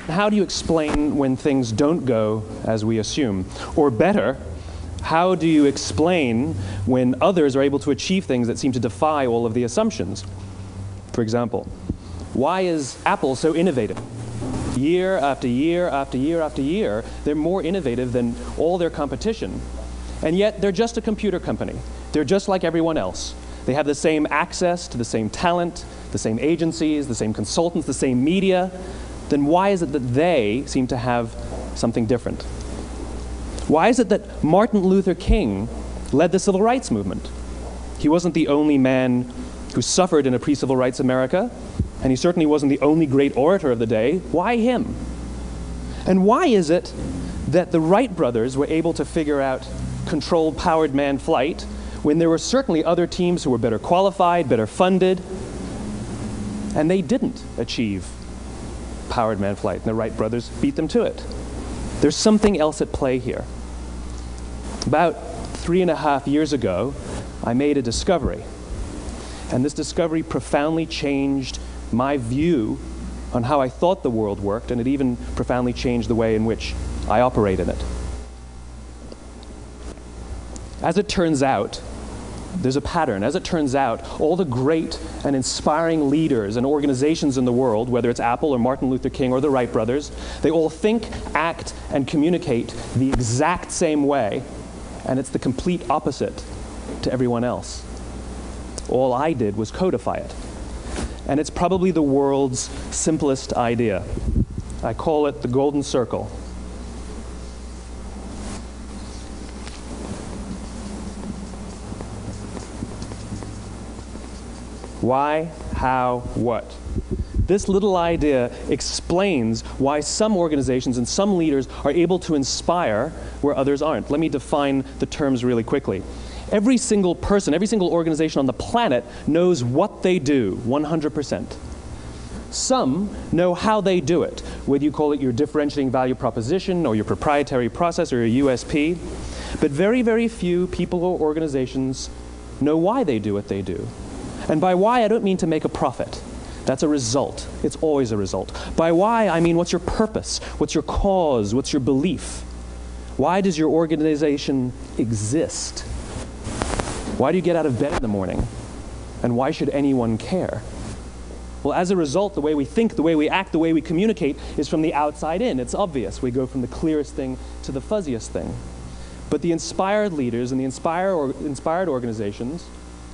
How do you explain when things don't go as we assume? Or better, how do you explain when others are able to achieve things that seem to defy all of the assumptions? For example, why is Apple so innovative? Year after year after year after year, they're more innovative than all their competition. And yet, they're just a computer company. They're just like everyone else. They have the same access to the same talent, the same agencies, the same consultants, the same media. Then why is it that they seem to have something different? Why is it that Martin Luther King led the civil rights movement? He wasn't the only man who suffered in a pre-civil rights America, and he certainly wasn't the only great orator of the day. Why him? And why is it that the Wright brothers were able to figure out controlled powered manned flight when there were certainly other teams who were better qualified, better funded, and they didn't achieve powered manned flight, and the Wright brothers beat them to it? There's something else at play here. About 3.5 years ago, I made a discovery, and this discovery profoundly changed my view on how I thought the world worked, and it even profoundly changed the way in which I operate in it. As it turns out, there's a pattern. As it turns out, all the great and inspiring leaders and organizations in the world, whether it's Apple or Martin Luther King or the Wright brothers, they all think, act, and communicate the exact same way, and it's the complete opposite to everyone else. All I did was codify it. And it's probably the world's simplest idea. I call it the golden circle. Why, how, what? This little idea explains why some organizations and some leaders are able to inspire where others aren't. Let me define the terms really quickly. Every single person, every single organization on the planet knows what they do, 100%. Some know how they do it, whether you call it your differentiating value proposition or your proprietary process or your USP. But very, very few people or organizations know why they do what they do. And by why, I don't mean to make a profit. That's a result. It's always a result. By why, I mean what's your purpose? What's your cause? What's your belief? Why does your organization exist? Why do you get out of bed in the morning? And why should anyone care? Well, as a result, the way we think, the way we act, the way we communicate is from the outside in. It's obvious. We go from the clearest thing to the fuzziest thing. But the inspired leaders and the inspired organizations,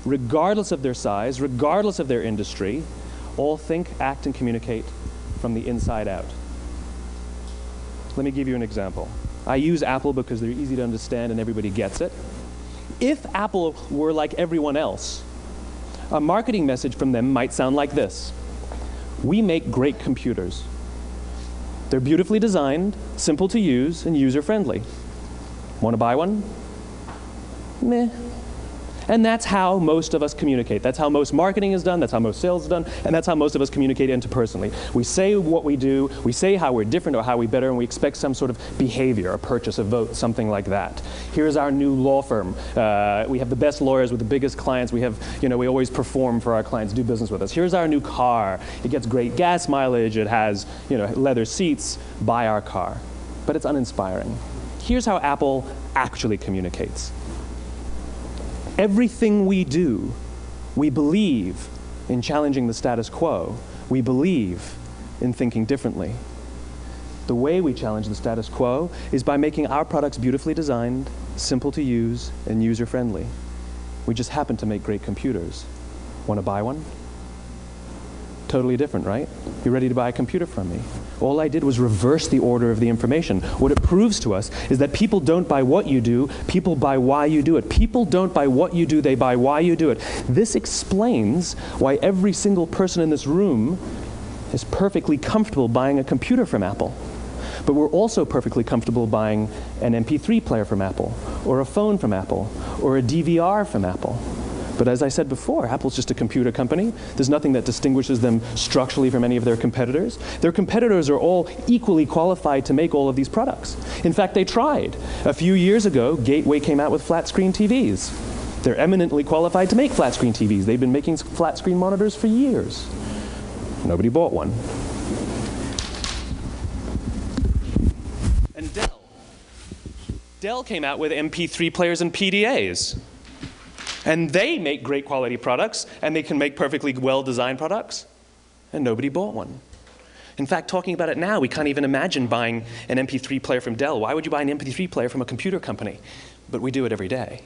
regardless of their size, regardless of their industry, all think, act, and communicate from the inside out. Let me give you an example. I use Apple because they're easy to understand and everybody gets it. If Apple were like everyone else, a marketing message from them might sound like this: we make great computers. They're beautifully designed, simple to use, and user-friendly. Want to buy one? Meh. And that's how most of us communicate. That's how most marketing is done, that's how most sales is done, and that's how most of us communicate interpersonally. We say what we do, we say how we're different or how we better, and we expect some sort of behavior, a purchase, a vote, something like that. Here's our new law firm. We have the best lawyers with the biggest clients. We have, we always perform for our clients, do business with us. Here's our new car. It gets great gas mileage. It has, leather seats. Buy our car. But it's uninspiring. Here's how Apple actually communicates. Everything we do, we believe in challenging the status quo. We believe in thinking differently. The way we challenge the status quo is by making our products beautifully designed, simple to use, and user-friendly. We just happen to make great computers. Want to buy one? Totally different, right? You're ready to buy a computer from me. All I did was reverse the order of the information. What it proves to us is that people don't buy what you do, people buy why you do it. People don't buy what you do, they buy why you do it. This explains why every single person in this room is perfectly comfortable buying a computer from Apple. But we're also perfectly comfortable buying an MP3 player from Apple, or a phone from Apple, or a DVR from Apple. But as I said before, Apple's just a computer company. There's nothing that distinguishes them structurally from any of their competitors. Their competitors are all equally qualified to make all of these products. In fact, they tried. A few years ago, Gateway came out with flat screen TVs. They're eminently qualified to make flat screen TVs. They've been making flat screen monitors for years. Nobody bought one. And Dell came out with MP3 players and PDAs. And they make great quality products, and they can make perfectly well-designed products, and nobody bought one. In fact, talking about it now, we can't even imagine buying an MP3 player from Dell. Why would you buy an MP3 player from a computer company? But we do it every day.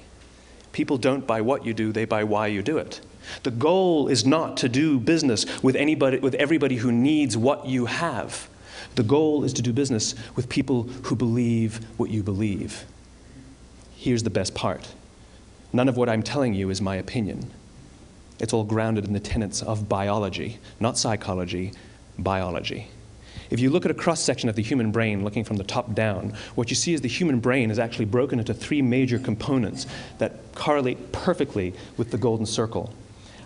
People don't buy what you do, they buy why you do it. The goal is not to do business with everybody who needs what you have. The goal is to do business with people who believe what you believe. Here's the best part. None of what I'm telling you is my opinion. It's all grounded in the tenets of biology, not psychology, biology. If you look at a cross-section of the human brain, looking from the top down, what you see is the human brain is actually broken into 3 major components that correlate perfectly with the golden circle.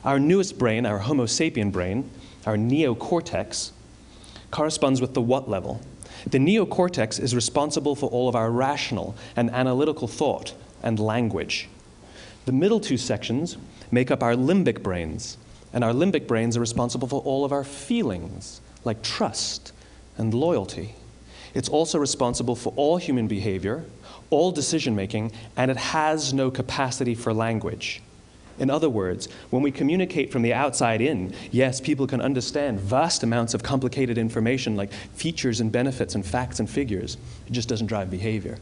Our newest brain, our Homo sapien brain, our neocortex, corresponds with the what level. The neocortex is responsible for all of our rational and analytical thought and language. The middle 2 sections make up our limbic brains, and our limbic brains are responsible for all of our feelings, like trust and loyalty. It's also responsible for all human behavior, all decision-making, and it has no capacity for language. In other words, when we communicate from the outside in, yes, people can understand vast amounts of complicated information like features and benefits and facts and figures. It just doesn't drive behavior.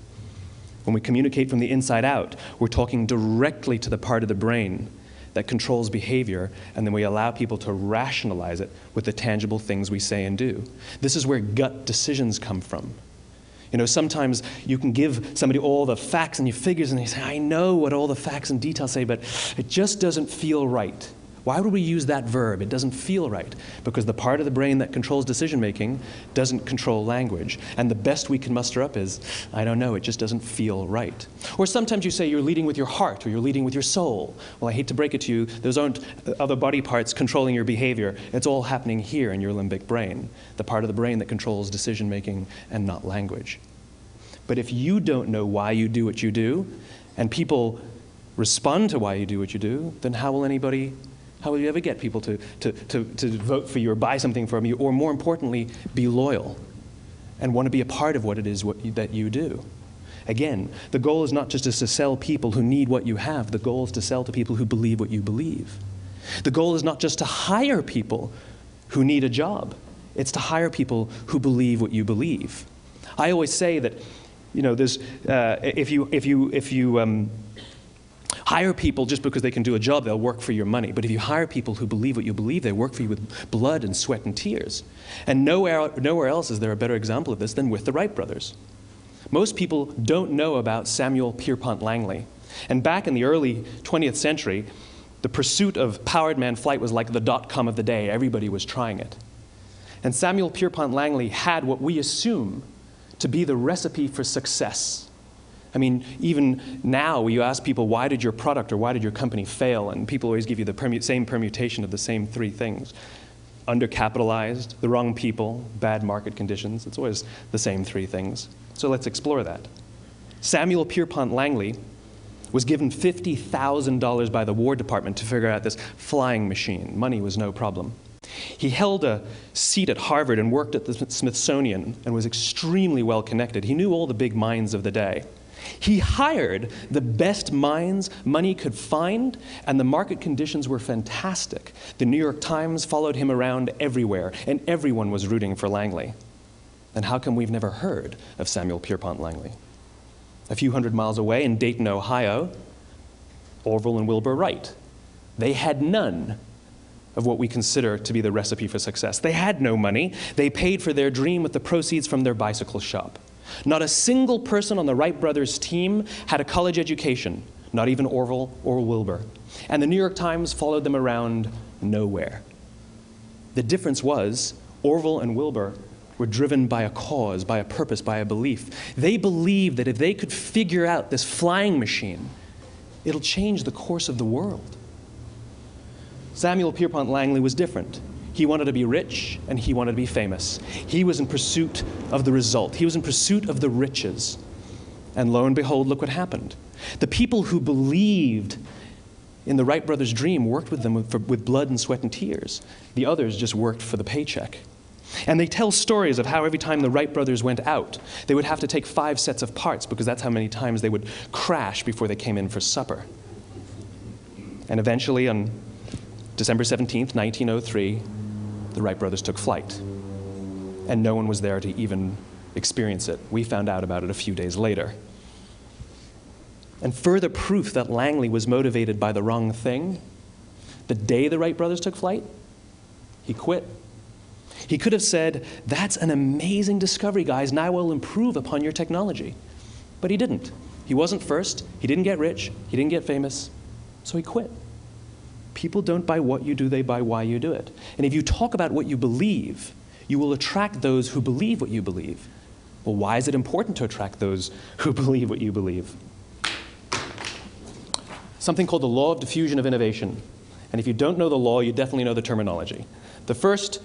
When we communicate from the inside out, we're talking directly to the part of the brain that controls behavior, and then we allow people to rationalize it with the tangible things we say and do. This is where gut decisions come from. You know, sometimes you can give somebody all the facts and your figures, and they say, I know what all the facts and details say, but it just doesn't feel right. Why would we use that verb? It doesn't feel right. Because the part of the brain that controls decision-making doesn't control language. And the best we can muster up is, I don't know, it just doesn't feel right. Or sometimes you say you're leading with your heart or you're leading with your soul. Well, I hate to break it to you, those aren't other body parts controlling your behavior. It's all happening here in your limbic brain, the part of the brain that controls decision-making and not language. But if you don't know why you do what you do, and people respond to why you do what you do, then how will you ever get people to vote for you or buy something from you, or more importantly, be loyal and want to be a part of what it is that you do? Again, the goal is not just to sell people who need what you have. The goal is to sell to people who believe what you believe. The goal is not just to hire people who need a job. It's to hire people who believe what you believe. I always say that, you know, there's, if you hire people just because they can do a job, they'll work for your money. But if you hire people who believe what you believe, they work for you with blood and sweat and tears. And nowhere else is there a better example of this than with the Wright brothers. Most people don't know about Samuel Pierpont Langley. And back in the early 20th century, the pursuit of powered man flight was like the .com of the day. Everybody was trying it. And Samuel Pierpont Langley had what we assume to be the recipe for success. I mean, even now, you ask people, why did your product or why did your company fail? And people always give you the same permutation of the same 3 things. Undercapitalized, the wrong people, bad market conditions. It's always the same 3 things. So let's explore that. Samuel Pierpont Langley was given $50,000 by the War Department to figure out this flying machine. Money was no problem. He held a seat at Harvard and worked at the Smithsonian and was extremely well connected. He knew all the big minds of the day. He hired the best minds money could find, and the market conditions were fantastic. The New York Times followed him around everywhere, and everyone was rooting for Langley. And how come we've never heard of Samuel Pierpont Langley? A few hundred miles away in Dayton, Ohio, Orville and Wilbur Wright. They had none of what we consider to be the recipe for success. They had no money. They paid for their dream with the proceeds from their bicycle shop. Not a single person on the Wright brothers' team had a college education, not even Orville or Wilbur. And the New York Times followed them around nowhere. The difference was Orville and Wilbur were driven by a cause, by a purpose, by a belief. They believed that if they could figure out this flying machine, it'll change the course of the world. Samuel Pierpont Langley was different. He wanted to be rich, and he wanted to be famous. He was in pursuit of the result. He was in pursuit of the riches. And lo and behold, look what happened. The people who believed in the Wright brothers' dream worked with them with blood and sweat and tears. The others just worked for the paycheck. And they tell stories of how every time the Wright brothers went out, they would have to take 5 sets of parts because that's how many times they would crash before they came in for supper. And eventually, on December 17th, 1903, the Wright brothers took flight. And no one was there to even experience it. We found out about it a few days later. And further proof that Langley was motivated by the wrong thing, the day the Wright brothers took flight, he quit. He could have said, "That's an amazing discovery, guys, and I will improve upon your technology." But he didn't. He wasn't first. He didn't get rich. He didn't get famous. So he quit. People don't buy what you do, they buy why you do it. And if you talk about what you believe, you will attract those who believe what you believe. Well, why is it important to attract those who believe what you believe? Something called the law of diffusion of innovation. And if you don't know the law, you definitely know the terminology. The first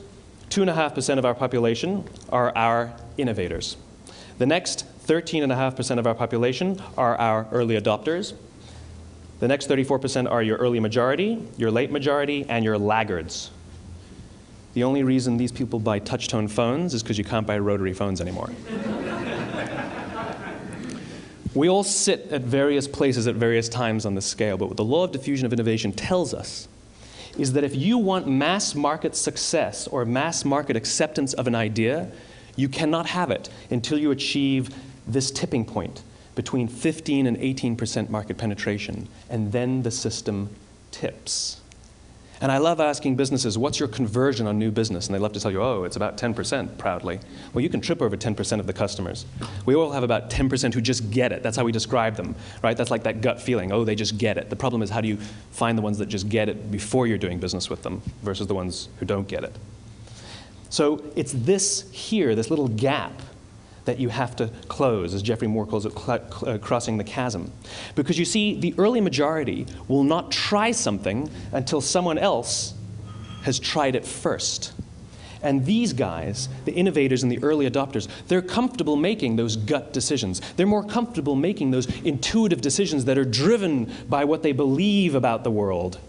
2.5% of our population are our innovators. The next 13.5% of our population are our early adopters. The next 34% are your early majority, your late majority, and your laggards. The only reason these people buy touch-tone phones is because you can't buy rotary phones anymore. We all sit at various places at various times on the scale, but what the law of diffusion of innovation tells us is that if you want mass market success or mass market acceptance of an idea, you cannot have it until you achieve this tipping point between 15 and 18% market penetration, and then the system tips. And I love asking businesses, what's your conversion on new business? And they love to tell you, oh, it's about 10%, proudly. Well, you can trip over 10% of the customers. We all have about 10% who just get it. That's how we describe them, right? That's like that gut feeling, oh, they just get it. The problem is, how do you find the ones that just get it before you're doing business with them versus the ones who don't get it? So it's this here, this little gap, that you have to close, as Geoffrey Moore calls it, crossing the chasm. Because you see, the early majority will not try something until someone else has tried it first. And these guys, the innovators and the early adopters, they're comfortable making those gut decisions. They're more comfortable making those intuitive decisions that are driven by what they believe about the world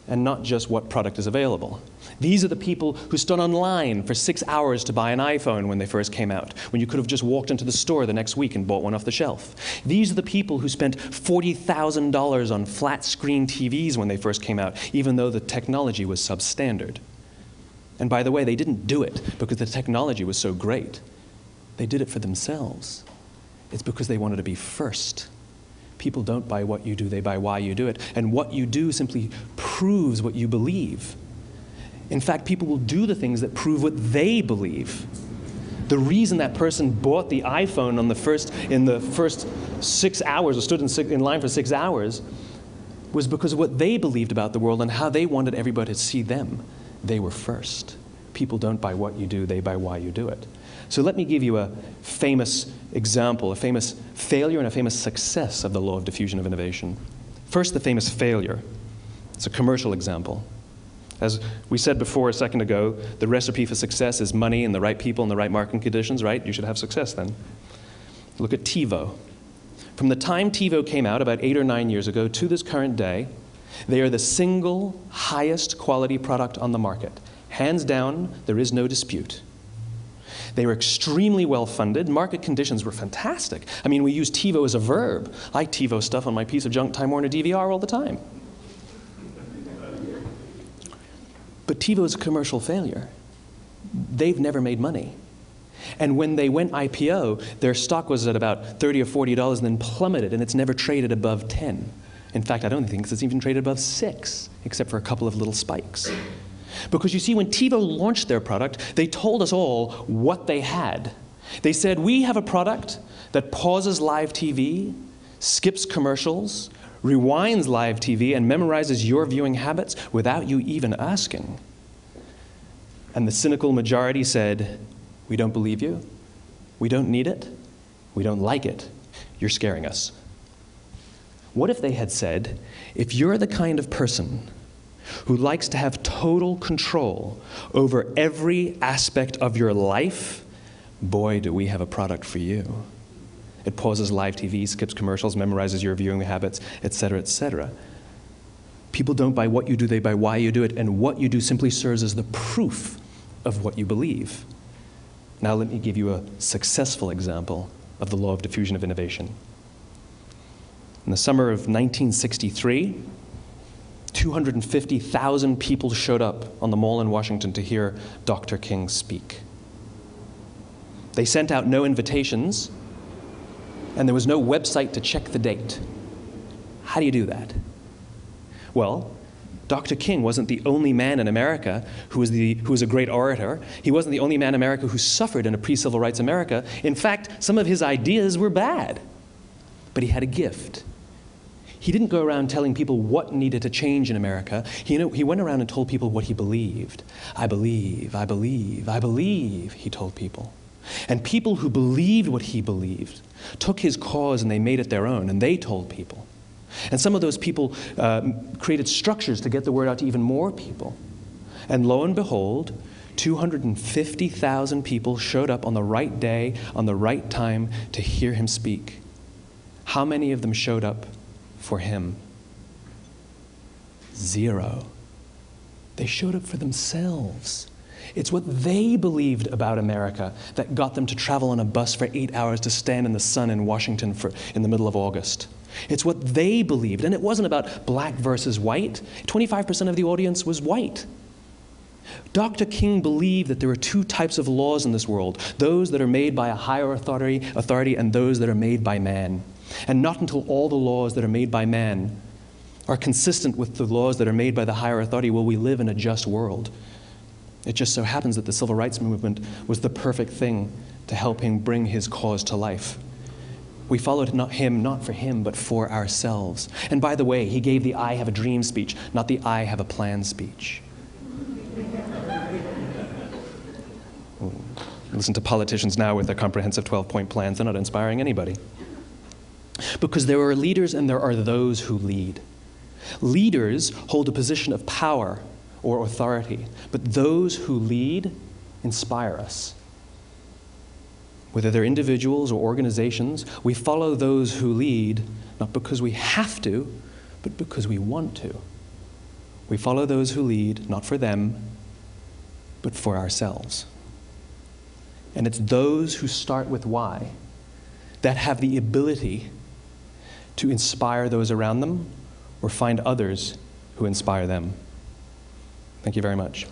and not just what product is available. These are the people who stood online for 6 hours to buy an iPhone when they first came out, when you could have just walked into the store the next week and bought one off the shelf. These are the people who spent $40,000 on flat-screen TVs when they first came out, even though the technology was substandard. And by the way, they didn't do it because the technology was so great. They did it for themselves. It's because they wanted to be first. People don't buy what you do, they buy why you do it. And what you do simply proves what you believe. In fact, people will do the things that prove what they believe. The reason that person bought the iPhone in the first 6 hours, or stood in line for 6 hours, was because of what they believed about the world and how they wanted everybody to see them. They were first. People don't buy what you do, they buy why you do it. So let me give you a famous example, a famous failure and a famous success of the law of diffusion of innovation. First, the famous failure. It's a commercial example. As we said before a second ago, the recipe for success is money and the right people and the right marketing conditions, right? You should have success then. Look at TiVo. From the time TiVo came out about 8 or 9 years ago to this current day, they are the single highest quality product on the market. Hands down, there is no dispute. They were extremely well-funded. Market conditions were fantastic. I mean, we use TiVo as a verb. I TiVo stuff on my piece of junk Time Warner DVR all the time. But TiVo is a commercial failure. They've never made money. And when they went IPO, their stock was at about $30 or $40 and then plummeted, and it's never traded above 10. In fact, I don't think it's even traded above 6, except for a couple of little spikes. Because you see, when TiVo launched their product, they told us all what they had. They said, we have a product that pauses live TV, skips commercials, rewinds live TV, and memorizes your viewing habits without you even asking. And the cynical majority said, we don't believe you, we don't need it, we don't like it, you're scaring us. What if they had said, if you're the kind of person who likes to have total control over every aspect of your life, boy, do we have a product for you. It pauses live TV, skips commercials, memorizes your viewing habits, etc., etc. People don't buy what you do, they buy why you do it, and what you do simply serves as the proof of what you believe. Now let me give you a successful example of the law of diffusion of innovation. In the summer of 1963, 250,000 people showed up on the Mall in Washington to hear Dr. King speak. They sent out no invitations, and there was no website to check the date. How do you do that? Well, Dr. King wasn't the only man in America who was a great orator. He wasn't the only man in America who suffered in a pre-civil rights America. In fact, some of his ideas were bad. But he had a gift. He didn't go around telling people what needed to change in America. He went around and told people what he believed. I believe, I believe, I believe, he told people. And people who believed what he believed took his cause and they made it their own, and they told people. And some of those people created structures to get the word out to even more people. And lo and behold, 250,000 people showed up on the right day, on the right time to hear him speak. How many of them showed up for him? 0. They showed up for themselves. It's what they believed about America that got them to travel on a bus for 8 hours to stand in the sun in Washington in the middle of August. It's what they believed, and it wasn't about black versus white. 25% of the audience was white. Dr. King believed that there are 2 types of laws in this world, those that are made by a higher authority and those that are made by man. And not until all the laws that are made by man are consistent with the laws that are made by the higher authority will we live in a just world. It just so happens that the civil rights movement was the perfect thing to help him bring his cause to life. We followed him not for him, but for ourselves. And by the way, he gave the I have a dream speech, not the I have a plan speech. Listen to politicians now with their comprehensive 12-point plans. They're not inspiring anybody. Because there are leaders and there are those who lead. Leaders hold a position of power or authority, but those who lead inspire us. Whether they're individuals or organizations, we follow those who lead, not because we have to, but because we want to. We follow those who lead, not for them, but for ourselves. And it's those who start with why that have the ability to inspire those around them or find others who inspire them. Thank you very much.